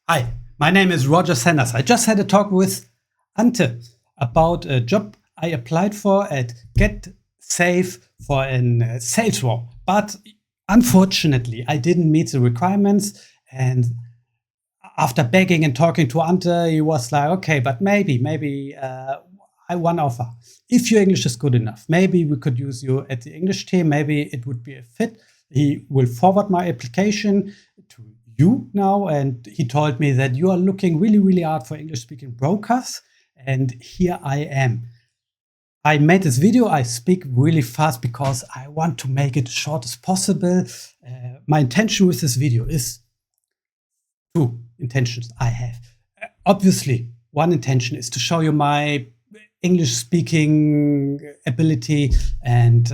Hi, my name is Roger Sanders. I just had a talk with Ante about a job I applied for at Getsafe for a sales role. But unfortunately, I didn't meet the requirements. And after begging and talking to Ante, he was like, okay, but maybe I one offer. If your English is good enough, maybe we could use you at the English team. Maybe it would be a fit. He will forward my application to you now. And he told me that you are looking really, really hard for English speaking brokers. And here I am. I made this video. I speak really fast because I want to make it as short as possible. My intention with this video is two intentions I have. Obviously, one intention is to show you my English speaking ability, and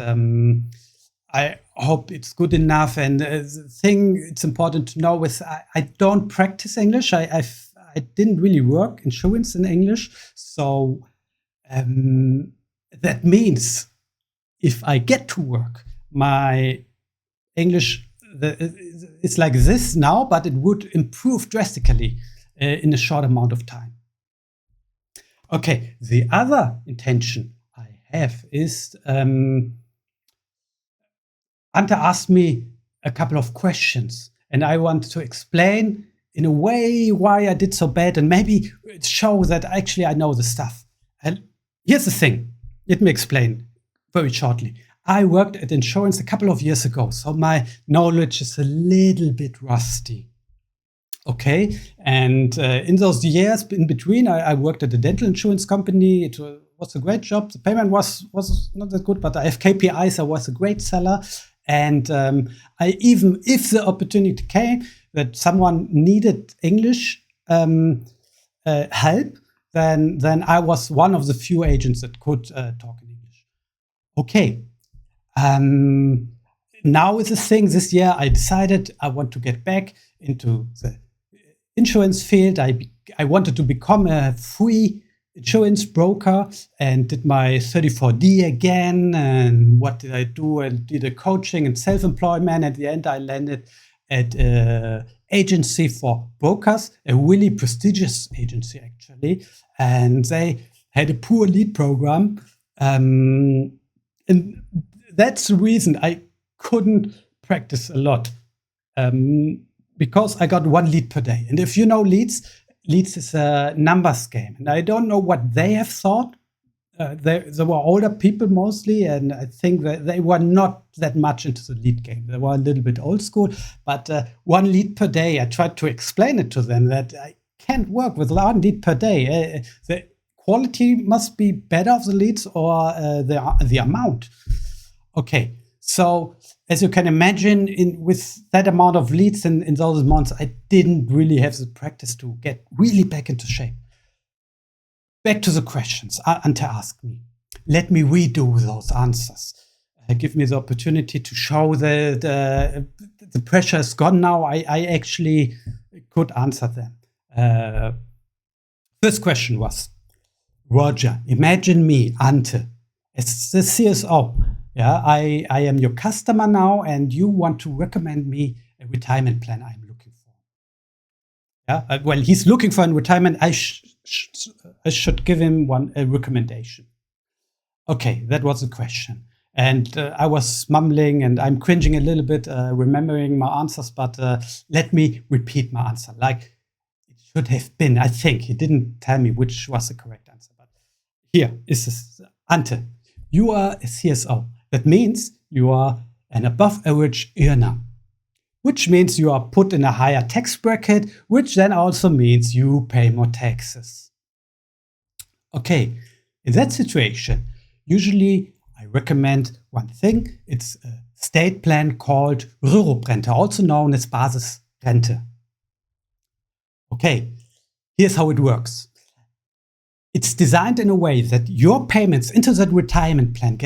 I hope it's good enough. And the thing it's important to know is I don't practice English. I didn't really work insurance in English, so that means if I get to work, my English it's like this now, but it would improve drastically in a short amount of time. Okay, the other intention I have is Ante asked me a couple of questions, and I want to explain in a way why I did so bad, and maybe show that actually I know the stuff. And here's the thing. Let me explain very shortly. I worked at insurance a couple of years ago, so my knowledge is a little bit rusty. Okay, and in those years in between, I worked at a dental insurance company. It was a great job. The payment was not that good, but I have KPIs. I was a great seller, and I even, if the opportunity came that someone needed English help, then I was one of the few agents that could talk in English. Okay. Now is the thing, this year I decided I want to get back into the insurance field. I wanted to become a free insurance broker and did my 34D again. And what did I do? I did a coaching and self-employment. At the end, I landed at an agency for brokers, a really prestigious agency actually. And they had a poor lead program. And that's the reason I couldn't practice a lot, because I got one lead per day. And if you know leads is a numbers game. And I don't know what they have thought. They were older people mostly, and I think that they were not that much into the lead game. They were a little bit old school, but one lead per day, I tried to explain it to them that I can't work with one lead per day. The quality must be better of the leads or the amount. Okay, so as you can imagine, with that amount of leads in those months, I didn't really have the practice to get really back into shape. Back to the questions Ante asked me. Let me redo those answers. Give me the opportunity to show that the pressure is gone now. I actually could answer them. First question was, Roger, imagine me, Ante, as the CSO. Yeah, I am your customer now, and you want to recommend me a retirement plan I'm looking for. Yeah, well, he's looking for a retirement. I should give him a recommendation. Okay, that was the question. And I was mumbling, and I'm cringing a little bit, remembering my answers, but let me repeat my answer. Like it should have been, I think. He didn't tell me which was the correct answer, but here is this. Ante, you are a CSO. That means you are an above average earner, which means you are put in a higher tax bracket, which then also means you pay more taxes. Okay, in that situation, usually I recommend one thing. It's a state plan called Rürup-Rente, also known as Basisrente. Okay, here's how it works. It's designed in a way that your payments into that retirement plan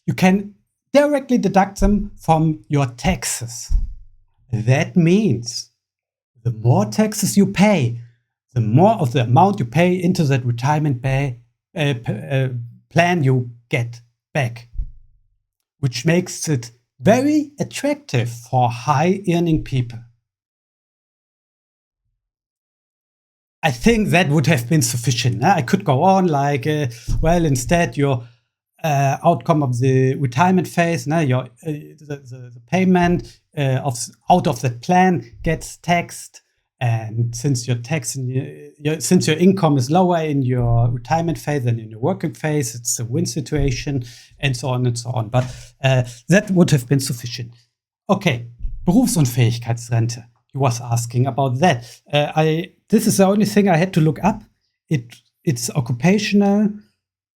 you can directly deduct them from your taxes. That means the more taxes you pay, the more of the amount you pay into that retirement plan you get back, which makes it very attractive for high earning people. I think that would have been sufficient. I could go on like, well, instead your outcome of the retirement phase, your the payment out of that plan gets taxed, and since your tax since your income is lower in your retirement phase than in your working phase, it's a win situation, and so on and so on. But that would have been sufficient. Okay, Berufsunfähigkeitsrente. He was asking about that. This is the only thing I had to look up. It's occupational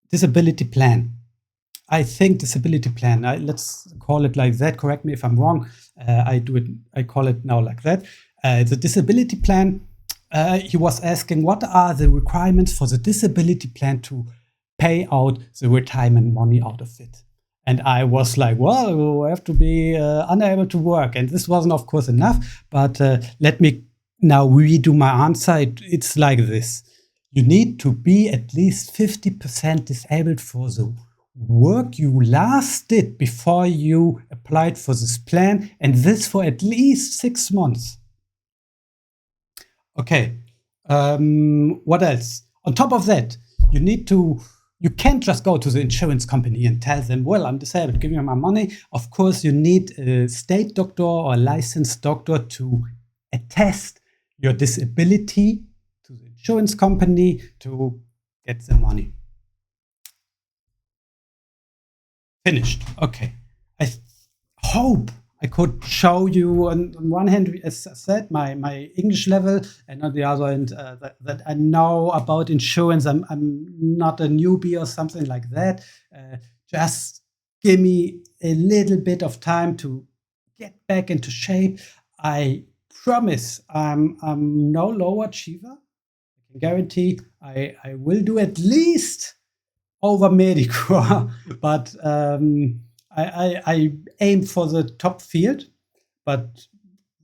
disability plan. I think disability plan. Let's call it like that. Correct me if I'm wrong. I call it now like that. The disability plan. He was asking, what are the requirements for the disability plan to pay out the retirement money out of it? And I was like, well, we have to be unable to work. And this wasn't, of course, enough. But let me now redo my answer. It's like this. You need to be at least 50% disabled for the work you last did before you applied for this plan. And this for at least 6 months. Okay. What else? On top of that, you can't just go to the insurance company and tell them, well, I'm disabled, give me my money. Of course, you need a state doctor or a licensed doctor to attest your disability to the insurance company to get the money. Finished. Okay. I hope I could show you on one hand, as I said, my English level, and on the other hand, that I know about insurance. I'm not a newbie or something like that. Just give me a little bit of time to get back into shape. I promise I'm no low achiever. I can guarantee I will do at least over Medicor, but I aim for the top field, but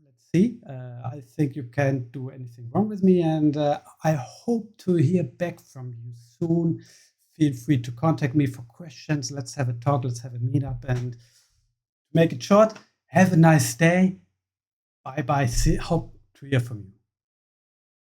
let's see. I think you can't do anything wrong with me, and I hope to hear back from you soon. Feel free to contact me for questions. Let's have a talk. Let's have a meetup. And to make it short, have a nice day. Bye-bye. Hope to hear from you.